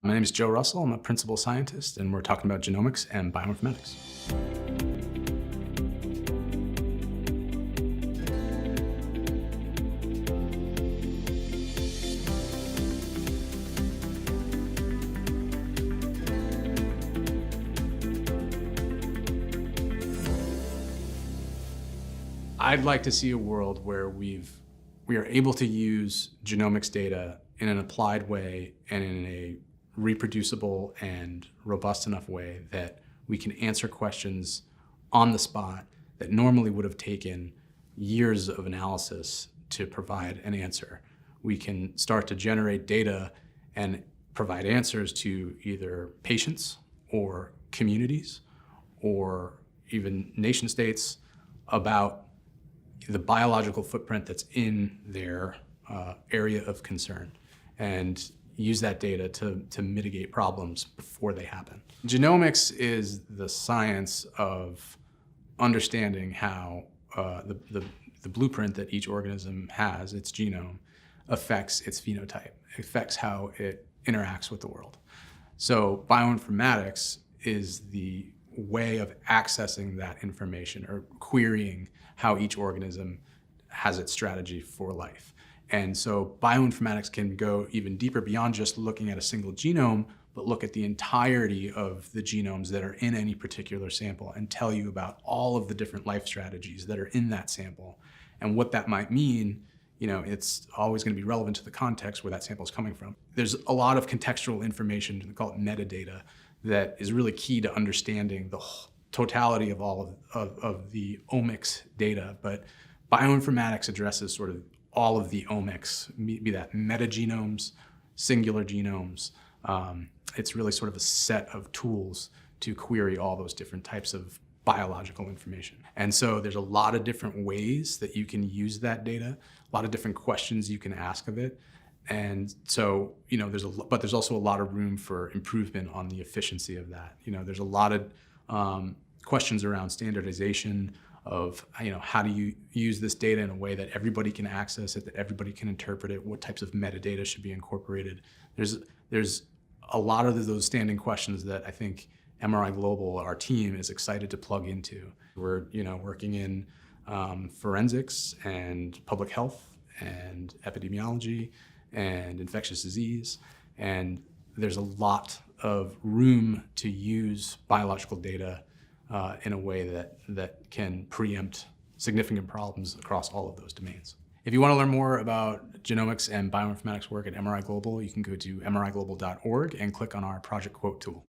My name is Joe Russell. I'm a principal scientist, and we're talking about genomics and bioinformatics. I'd like to see a world where we are able to use genomics data in an applied way and in a reproducible and robust enough way that we can answer questions on the spot that normally would have taken years of analysis to provide an answer. We can start to generate data and provide answers to either patients or communities or even nation states about the biological footprint that's in their area of concern, and use that data to mitigate problems before they happen. Genomics is the science of understanding how the blueprint that each organism has, its genome, affects its phenotype, affects how it interacts with the world. So bioinformatics is the way of accessing that information or querying how each organism has its strategy for life. And so bioinformatics can go even deeper beyond just looking at a single genome, but look at the entirety of the genomes that are in any particular sample and tell you about all of the different life strategies that are in that sample. And what that might mean, it's always going to be relevant to the context where that sample is coming from. There's a lot of contextual information, we call it metadata, that is really key to understanding the totality of all of the omics data. But bioinformatics addresses sort of all of the omics, be that metagenomes, singular genomes. It's really sort of a set of tools to query all those different types of biological information. And so there's a lot of different ways that you can use that data, a lot of different questions you can ask of it. And so, but there's also a lot of room for improvement on the efficiency of that. There's a lot of questions around standardization of, how do you use this data in a way that everybody can access it, that everybody can interpret it, what types of metadata should be incorporated. There's a lot of those standing questions that I think MRIGlobal, our team, is excited to plug into. We're, working in forensics and public health and epidemiology and infectious disease. And there's a lot of room to use biological data in a way that can preempt significant problems across all of those domains. If you want to learn more about genomics and bioinformatics work at MRIGlobal, you can go to mriglobal.org and click on our Project Quote tool.